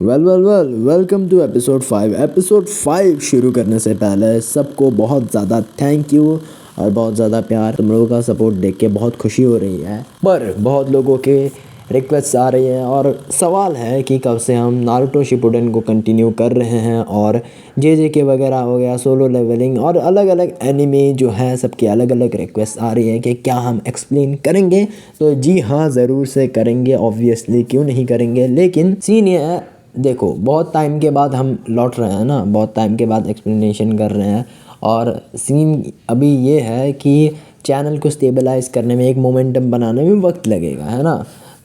Welcome to episode 5 शुरू करने से पहले सबको बहुत ज़्यादा थैंक यू और बहुत ज़्यादा प्यार। तुम लोगों का सपोर्ट देख के बहुत खुशी हो रही है, पर बहुत लोगों के रिक्वेस्ट आ रही है और सवाल है कि कब से हम नारुतो शिपुडेन को कंटिन्यू कर रहे हैं और जे वगैरह हो गया, सोलो लेवलिंग और अलग अलग एनिमे जो है सबकी अलग अलग रिक्वेस्ट आ रही है कि क्या हम एक्सप्लेन करेंगे। तो जी हाँ, ज़रूर से करेंगे, ऑब्वियसली क्यों नहीं करेंगे। लेकिन सीन ये है, देखो बहुत टाइम के बाद हम लौट रहे हैं ना, बहुत टाइम के बाद एक्सप्लेनेशन कर रहे हैं और सीन अभी ये है कि चैनल को स्टेबलाइज़ करने में, एक मोमेंटम बनाने में वक्त लगेगा, है ना।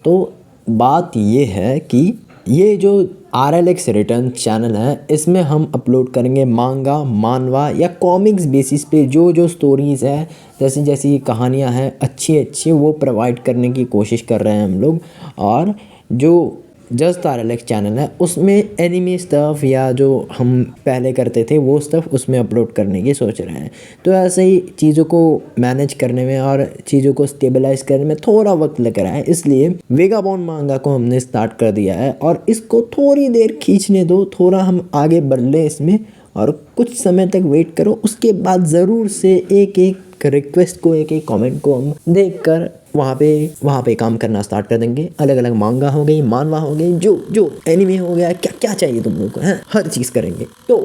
तो बात ये है कि ये जो RLX रिटर्न चैनल है, इसमें हम अपलोड करेंगे मांगा, मानवा या कॉमिक्स बेसिस पे जो जो स्टोरीज़ है, जैसी जैसी कहानियाँ हैं अच्छी अच्छी, वो प्रोवाइड करने की कोशिश कर रहे हैं हम लोग। और जो जस्ट RLX चैनल है उसमें एनिमे स्टफ़ या जो हम पहले करते थे वो स्टफ़ उसमें अपलोड करने की सोच रहे हैं। तो ऐसे ही चीज़ों को मैनेज करने में और चीज़ों को स्टेबलाइज़ करने में थोड़ा वक्त लग रहा है, इसलिए वेगाबॉन्ड मांगा को हमने स्टार्ट कर दिया है और इसको थोड़ी देर खींचने दो, थोड़ा हम आगे बढ़ लें इसमें और कुछ समय तक वेट करो। उसके बाद ज़रूर से एक एक रिक्वेस्ट को, एक एक कमेंट को हम देखकर वहाँ पे काम करना स्टार्ट कर देंगे। अलग अलग मांगा हो गई, मानवा हो गई, जो जो एनिमे हो गया, क्या क्या चाहिए तुम लोगों को, हैं हर चीज़ करेंगे। तो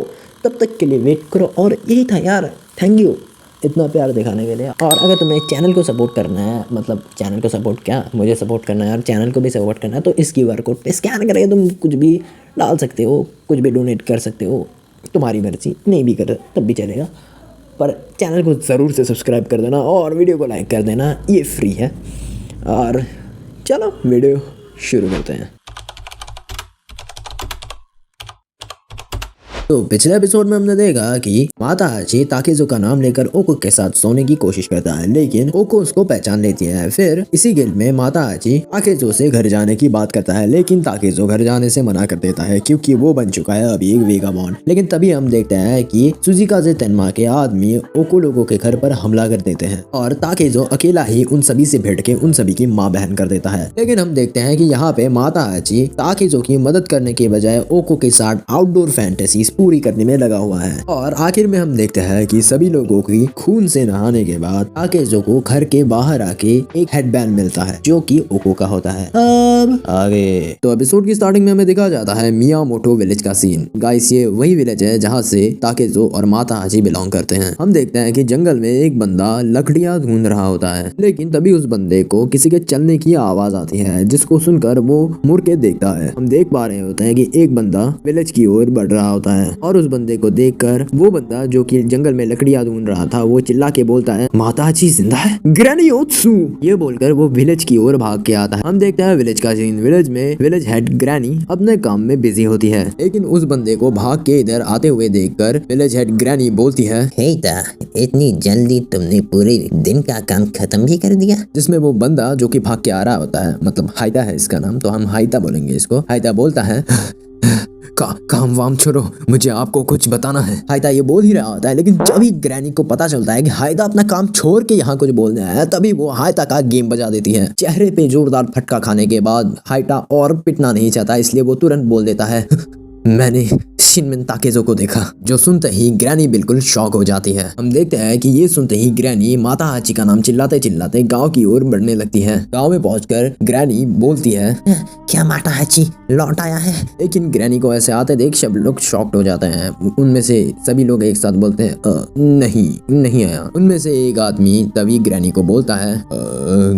तब तक के लिए वेट करो। और यही था यार, थैंक यू इतना प्यार दिखाने के लिए। और अगर तुम्हें चैनल को सपोर्ट करना है, मतलब चैनल को सपोर्ट क्या, मुझे सपोर्ट करना है और चैनल को भी सपोर्ट करना है, तो इस QR कोड पे स्कैन करके तुम कुछ भी डाल सकते हो, कुछ भी डोनेट कर सकते हो, तुम्हारी मर्जी। नहीं भी कर तब भी चलेगा, पर चैनल को ज़रूर से सब्सक्राइब कर देना और वीडियो को लाइक कर देना, ये फ्री है। और चलो वीडियो शुरू करते हैं। तो पिछले एपिसोड में हमने देखा कि माता हाची ताकेज़ो का नाम लेकर ओको के साथ सोने की कोशिश करता है, लेकिन ओको उसको पहचान लेती है। फिर इसी गिल्ड में माता हाची ताकेज़ो से घर जाने की बात करता है, लेकिन ताकेज़ो घर जाने से मना कर देता है क्योंकि वो बन चुका है अभी एक वेगाबॉन्ड। लेकिन तभी हम देखते हैं कि सुजिकाज़े तेनमा के आदमी ओको लोगों के घर पर हमला कर देते हैं और ताकेज़ो अकेला ही उन सभी से भिड़ के उन सभी की माँ बहन कर देता है। लेकिन हम देखते हैं कि यहाँ पे माता हाची ताकेज़ो की मदद करने के बजाय ओको के साथ आउटडोर फैंटेसीज पूरी करने में लगा हुआ है। और आखिर में हम देखते हैं कि सभी लोगों की खून से नहाने के बाद ताकेज़ो को घर के बाहर आके एक हेडबैंड मिलता है जो कि ओको का होता है। अब आगे तो एपिसोड की स्टार्टिंग में हमें दिखाया जाता है मियामोटो विलेज का सीन। गाइस, ये वही विलेज है जहाँ से ताकेज़ो और माता हाची बिलोंग करते हैं। हम देखते हैं कि जंगल में एक बंदा लकड़ियां ढूंढ रहा होता है, लेकिन तभी उस बंदे को किसी के चलने की आवाज आती है, जिसको सुनकर वो मुड़ के देखता है। हम देख पा रहे होते हैं कि एक बंदा विलेज की ओर बढ़ रहा होता है और उस बंदे को देखकर वो बंदा जो कि जंगल में लकड़ियां ढूंढ रहा था, वो चिल्ला के बोलता है, माता हाची जिंदा है, ग्रैनी ओत्सु। ये बोलकर वो विलेज की ओर भाग के आता है। हम देखते हैं विलेज का सीन। विलेज में विलेज हेड ग्रैनी अपने काम में बिजी होती है, लेकिन उस बंदे को भाग के इधर आते हुए देखकर विलेज हेड ग्रैनी बोलती है, हे ता, इतनी जल्दी तुमने पूरे दिन का काम खत्म भी कर दिया। जिसमें वो बंदा जो कि भाग के आ रहा होता है, मतलब हाइता है इसका नाम, तो हम हाइता बोलेंगे इसको। हाइता बोलता है, काम वाम छोड़ो, मुझे आपको कुछ बताना है। हाइता ये बोल ही रहा होता है, लेकिन जब ही ग्रैनी को पता चलता है कि हाइता अपना काम छोड़ के यहाँ कुछ बोलने आया है, तभी वो हाइता का गेम बजा देती है। चेहरे पे जोरदार फटका खाने के बाद हाइता और पिटना नहीं चाहता, इसलिए वो तुरंत बोल देता है, मैंने शिनमिन ताकेज़ो को देखा। जो सुनते ही ग्रैनी बिल्कुल शॉक हो जाती है। हम देखते हैं कि ये सुनते ही ग्रैनी माता हाची का नाम चिल्लाते चिल्लाते गांव की ओर बढ़ने लगती है। गांव में पहुंचकर ग्रैनी बोलती है, क्या माता हाची लौट आया है? लेकिन ग्रैनी को ऐसे आते देख सब लोग शॉक्ड हो जाते हैं। उनमें से सभी लोग एक साथ बोलते हैं, नहीं आया। उनमें से एक आदमी तभी ग्रैनी को बोलता है,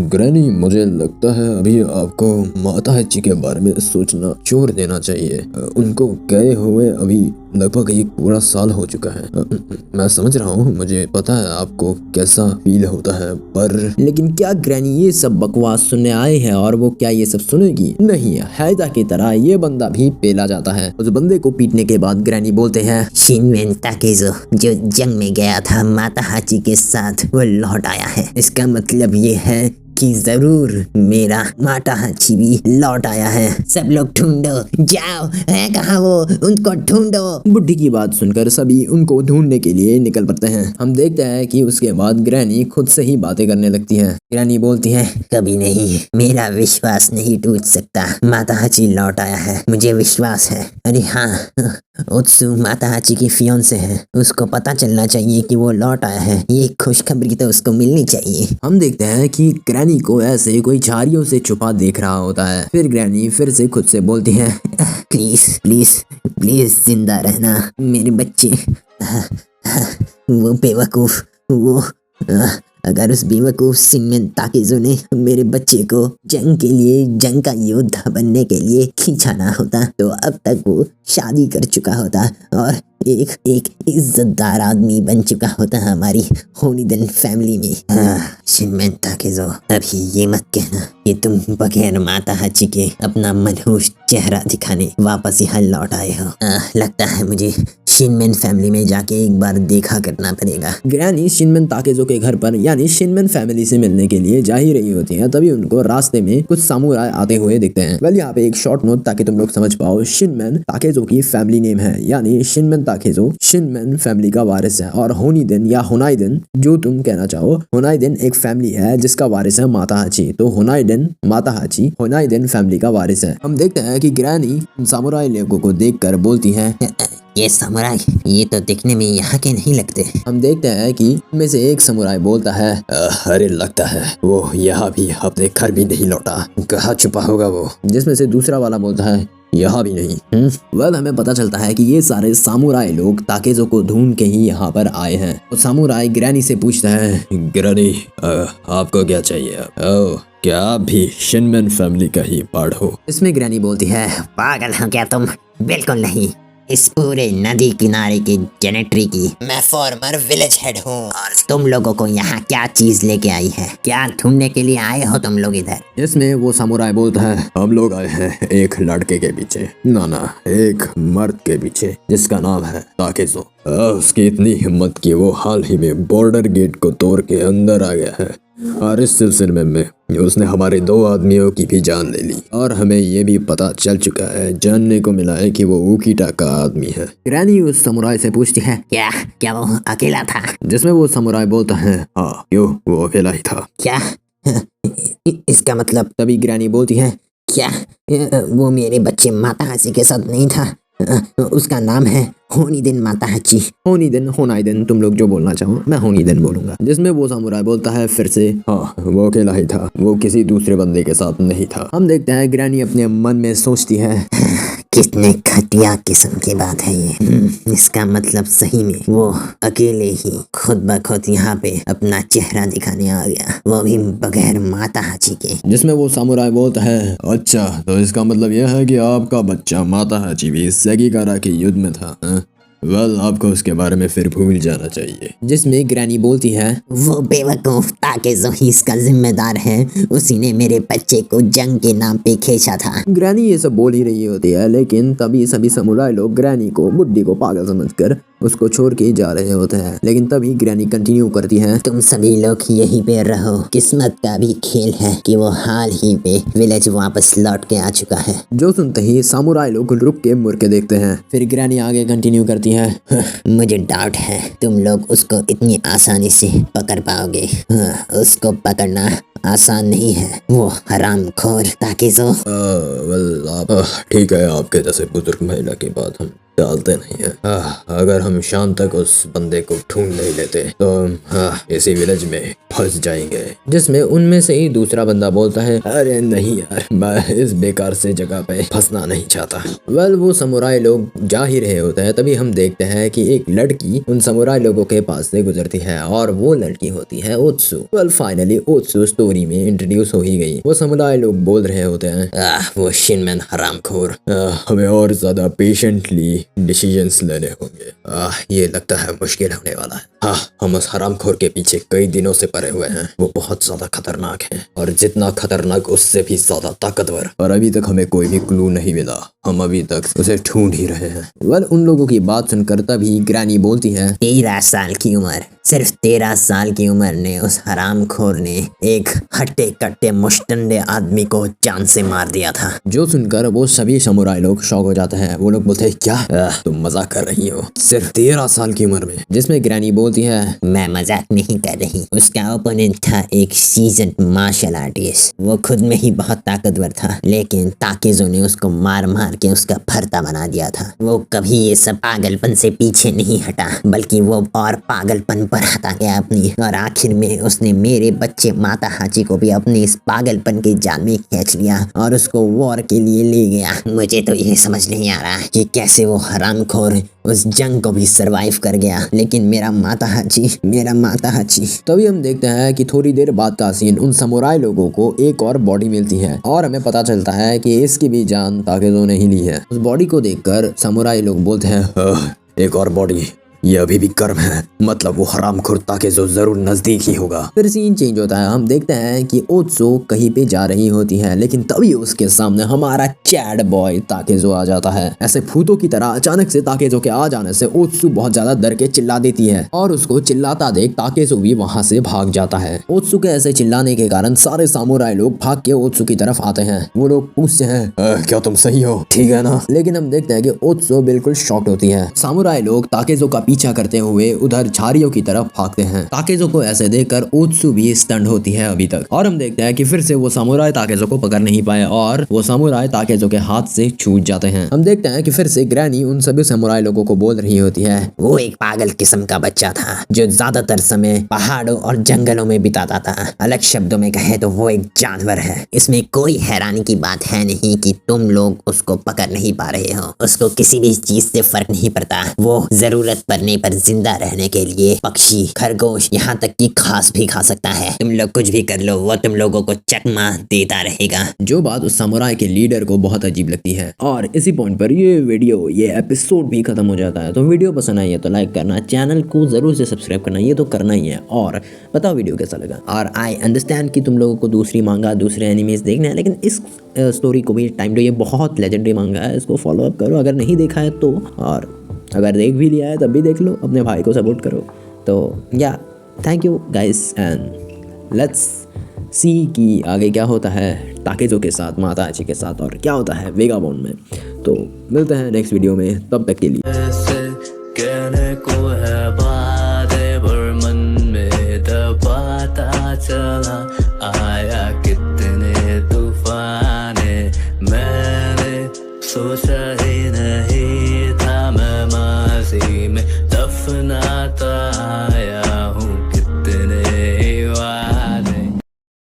ग्रैनी, मुझे लगता है अभी आपको माता हाची के बारे में सोचना छोड़ देना चाहिए। उनको गए हुए अभी लगभग एक पूरा साल हो चुका है। मैं समझ रहा हूँ, मुझे पता है आपको कैसा फील होता है, पर लेकिन क्या ग्रैनी ये सब बकवास सुनने आए हैं और वो क्या ये सब सुनेगी? नहीं, हाइता की तरह ये बंदा भी पेला जाता है। उस बंदे को पीटने के बाद ग्रैनी बोलते हैं, शिनमेन ताकेज़ो जो जंग में गया था माता हाची के साथ, वो लौट आया है। इसका मतलब ये है कि जरूर मेरा माता हाची भी लौट आया है। सब लोग ढूंढो, जाओ, है कहाँ वो, उनको ढूंढो। बुढ़ी की बात सुनकर सभी उनको ढूंढने के लिए निकल पड़ते हैं। हम देखते हैं कि उसके बाद ग्रैनी खुद से ही बातें करने लगती है। ग्रैनी बोलती है, कभी नहीं, मेरा विश्वास नहीं टूट सकता। माता हाची लौट आया है, मुझे विश्वास है। अरे हाँ, ओत्सु माता हाची की फियोंसे है, उसको पता चलना चाहिए कि वो लौट आया है। ये खुशखबरी तो उसको मिलनी चाहिए। हम देखते हैं कि ग्रैनी को ऐसे कोई झाड़ियों से छुपा देख रहा होता है। फिर ग्रैनी फिर से खुद से बोलती है, प्लीज प्लीज प्लीज जिंदा रहना मेरे बच्चे। वो बेवकूफ, वो अगर उस बेवकूफ शिनमेन ताकेज़ो ने मेरे बच्चे को जंग के लिए, जंग का योद्धा बनने के लिए खींचा ना होता तो अब तक वो शादी कर चुका होता और एक इज्जतदार आदमी बन चुका होता हमारी होनिदन फैमिली में। शिनमेन ताकेज़ो, अभी ये मत कहना कि तुम बगैर माता हाची के अपना मनहूस चेहरा दिखाने वापस यहाँ लौट आए हो। लगता है मुझे शिनमेन फैमिली में जाके एक बार देखा करना पड़ेगा। ग्रैनी शिनमेन ताकेज़ो के घर पर यानी शिनमेन फैमिली से मिलने के लिए जा ही रही होती है। तभी उनको रास्ते में कुछ सामुराई आते हुए दिखते हैं। वेल, यहाँ पे एक शॉर्ट नोट ताकि तुम लोग समझ पाओ। शिनमेन ताकेज़ो की फैमिली नेम है, यानी शिनमेन ताकेज़ो शिनमेन फैमिली का वारिस है। और होनिदेन या होनाइदेन, जो तुम कहना चाहो, होनाइदेन एक फैमिली है जिसका वारिस है माता हाची। तो होनाइदेन माता हाची होनाइदेन फैमिली का वारिस है। हम देखते हैं कि ग्रैनी सामुराई लोगों को देखकर बोलती है, ये समुराई, ये तो दिखने में यहाँ के नहीं लगते। हम देखते हैं कि उनमें से एक समुराई बोलता है, अरे लगता है वो यहाँ भी अपने घर भी नहीं लौटा, कहाँ छुपा होगा वो। जिसमें से दूसरा वाला बोलता है, यहाँ भी नहीं। वेल, हमें पता चलता है कि ये सारे सामुराई लोग ताकेज़ो को ढूंढ के ही यहाँ पर आए हैं। तो सामुराई ग्रैनी से पूछता है, ग्रैनी आपको क्या चाहिए? क्या आप भी शिनमेन फैमिली का ही पार्ट हो? इसमें ग्रैनी बोलती है, पागल हो क्या तुम? बिल्कुल नहीं। इस पूरे नदी किनारे के जेनेट्री की मैं फॉर्मर विलेज हेड हूँ। और तुम लोगों को यहाँ क्या चीज लेके आई है? क्या ढूंढने के लिए आए हो तुम लोग इधर? इसमें वो सामुराई बोलता है, हम लोग आए हैं एक लड़के के पीछे, ना एक मर्द के पीछे जिसका नाम है ताकेज़ो। उसकी इतनी हिम्मत कि वो हाल ही में बॉर्डर गेट को तोड़ के अंदर आ गया है और इस सिलसिले में उसने हमारे 2 आदमियों की भी जान ले ली। और हमें ये भी पता चल चुका है, जानने को मिला है कि वो उकीटा का आदमी है। ग्रैनी उस समुराई से पूछती है, क्या वो अकेला था? जिसमें वो समुराई बोलता है, हाँ, क्यों, वो अकेला ही था। क्या इसका मतलब? तभी ग्रैनी बोलती है, क्या वो मेरे बच्चे माता हाची के साथ नहीं था? उसका नाम है होनिदेन माता हाची। होनिदेन, होनाइदेन, तुम लोग जो बोलना चाहो, मैं होनिदेन बोलूंगा। जिसमें वो सामुराई बोलता है फिर से, हाँ, वो अकेला ही था, वो किसी दूसरे बंदे के साथ नहीं था। हम देखते हैं ग्रैनी अपने मन में सोचती है, कितने घटिया किस्म की बात है ये। इसका मतलब सही में वो अकेले ही खुद ब खुद यहाँ पे अपना चेहरा दिखाने आ गया, वो भी बगैर माता हाची के। जिसमें वो सामुराई बोलता है, अच्छा, तो इसका मतलब यह है कि आपका बच्चा माता हाची भी सेगिकारा के युद्ध में था? वेल, आपको उसके बारे में फिर भूल जाना चाहिए। जिसमें ग्रैनी बोलती है, वो बेवकूफ ताकेज़ो ही इसका जिम्मेदार है, उसी ने मेरे बच्चे को जंग के नाम पे खींचा था। ग्रैनी ये सब बोल ही रही होती है, लेकिन तभी सभी समुराई लोग ग्रैनी को, बुड्ढी को पागल समझकर उसको छोड़ के जा रहे होते हैं। लेकिन तभी ग्रैनी कंटिन्यू करती है, तुम सभी लोग यहीं पे रहो, किस्मत का भी खेल है कि वो हाल ही पे विलेज वापस लौट के आ चुका है। जो सुनते ही सामुराई लोग रुक के मुड़ के देखते हैं। फिर ग्रैनी आगे कंटिन्यू करती है, मुझे डाउट है तुम लोग उसको इतनी आसानी से पकड़ पाओगे। उसको पकड़ना आसान नहीं है, वो हरामखोर ताकेज़ो। वेल, आप ठीक है, आपके जैसे बुजुर्ग महिला की बात हम डालते नहीं है। अगर हम शाम तक उस बंदे को ढूंढ नहीं लेते तो इसी विलेज में फंस जाएंगे। जिसमें उनमें से ही दूसरा बंदा बोलता है, अरे नहीं यार, मैं इस बेकार से जगह पे फंसना नहीं चाहता। वेल, वो समुराई लोग जा ही रहे होते हैं। तभी हम देखते हैं कि एक लड़की उन समुराई लोगों के पास से गुजरती है और वो लड़की होती है ओत्सु। वेल, फाइनली ओत्सु स्टोरी में इंट्रोड्यूस हो ही गई। वो समुराई लोग बोल रहे होते हैं, वो शिनमेन हरामखोर, हमें और ज्यादा पेशेंटली डिसीजंस लेने होंगे। ये लगता है मुश्किल होने वाला है। हाँ, हम उस हरामखोर के पीछे कई दिनों से पड़े हुए हैं। वो बहुत ज्यादा खतरनाक है और जितना खतरनाक उससे भी ज्यादा ताकतवर। और अभी तक हमें कोई भी क्लू नहीं मिला। हम अभी तक उसे ढूंढ ही रहे हैं। वेल, उन लोगों की बात सुनकर तभी ग्रैनी बोलती है, 13 साल की उम्र, सिर्फ 13 साल की उम्र ने उस हरामखोर ने एक हट्टे कट्टे मुश्तंडे आदमी को जान से मार दिया था। जो सुनकर वो सभी समुराई लोग शॉक हो जाते हैं। वो लोग बोलते हैं, क्या तुम मजाक कर रही हो? सिर्फ 13 साल की उम्र में? जिसमें ग्रैनी बोलती है, मैं मजाक नहीं कर रही। उसका ओपोनेंट था एक सीजन मार्शल आर्टिस्ट। वो खुद में ही बहुत ताकतवर था, लेकिन ताकेज़ो ने उसको मार मार के उसका भरता बना दिया था। वो कभी ये सब पागलपन से पीछे नहीं हटा, बल्कि वो और पागलपन बढ़ाता गया अपनी, और आखिर में उसने मेरे बच्चे माता हाची को भी अपने इस पागलपन के जाल में खींच लिया और उसको वॉर के लिए ले गया। मुझे तो ये समझ नहीं आ रहा कि कैसे वो हरामखोर उस जंग को भी सरवाइव कर गया, लेकिन मेरा माता हाची। तभी हम देखते हैं कि थोड़ी देर बाद का सीन, उन समुराई लोगों को एक और बॉडी मिलती है और हमें पता चलता है कि इसकी भी जान ताकेज़ो ने ही ली है। उस बॉडी को देखकर समुराई लोग बोलते हैं, एक और बॉडी, ये अभी भी गर्म है, मतलब वो हरामखोर ताकेज़ो जरूर नजदीक ही होगा। फिर सीन चेंज होता है। हम देखते हैं कि ओत्सु कहीं पे जा रही होती है, लेकिन तभी उसके सामने हमारा चैड बॉय ताकेज़ो आ जाता है। ऐसे भूतों की तरह अचानक से ताकेज़ो के आ जाने से ओत्सु बहुत ज्यादा डर के चिल्ला देती है और उसको चिल्लाता देख ताकेज़ो भी वहाँ से भाग जाता है। ओत्सु के ऐसे चिल्लाने के कारण सारे सामुराई लोग भाग के ओत्सु की तरफ आते हैं। वो लोग पूछते हैं, क्या तुम सही हो? ठीक है ना? लेकिन हम देखते हैं कि ओत्सु बिल्कुल शॉक्ड होती है। सामुराई लोग ताकेज़ो का पीछा करते हुए उधर झाड़ियों की तरफ भागते हैं। ताकेज़ो को ऐसे देखकर ओत्सु भी स्टंड होती है अभी तक। और हम देखते हैं कि फिर से वो सामुराई ताकेज़ो को पकड़ नहीं पाए और वो सामुराई ताकेज़ो के हाथ से छूट जाते हैं। हम देखते हैं कि फिर से ग्रैनी उन सभी सामुराई लोगों को बोल रही होती है, वो एक पागल किस्म का बच्चा था जो ज्यादातर समय पहाड़ों और जंगलों में बिताता था। अलग शब्दों में कहे तो वो एक जानवर है। इसमें कोई हैरानी की बात है नहीं कि तुम लोग उसको पकड़ नहीं पा रहे हो। उसको किसी भी चीज से फर्क नहीं पड़ता। वो जरूरत पड़ने पर जिंदा रहने के लिए पक्षी, खरगोश, यहाँ तक कि घास भी खा सकता है। तुम लोग कुछ भी कर लो, वो तुम लोगों को चकमा देता रहेगा। जो बात उस समुराई के लीडर को बहुत अजीब लगती है। और इसी पॉइंट पर ये एपिसोड भी खत्म हो जाता है। तो वीडियो पसंद आई है तो लाइक करना, चैनल को जरूर से सब्सक्राइब करना, ये तो करना ही है। और बताओ वीडियो कैसा लगा। और आई अंडरस्टैंड कि तुम लोगों को दूसरी मांगा, दूसरे एनिमेज देखना है, लेकिन इस स्टोरी को भी टाइम दो। ये बहुत लेजेंडरी मांगा है, इसको फॉलो अप करो अगर नहीं देखा है तो, और अगर देख भी लिया है तब भी देख लो, अपने भाई को सपोर्ट करो। तो या thank you guys and let's see कि आगे क्या होता है ताकेज़ो के साथ, माता हाची के साथ, और क्या होता है वेगाबॉन्ड में। तो मिलते हैं नेक्स्ट वीडियो में, तब तक के लिए। कहने को है बातें पर मन में दबाता चला, आया कितने तूफाने, मैंने सोचा ही नहीं था मैं माजी में दफनाता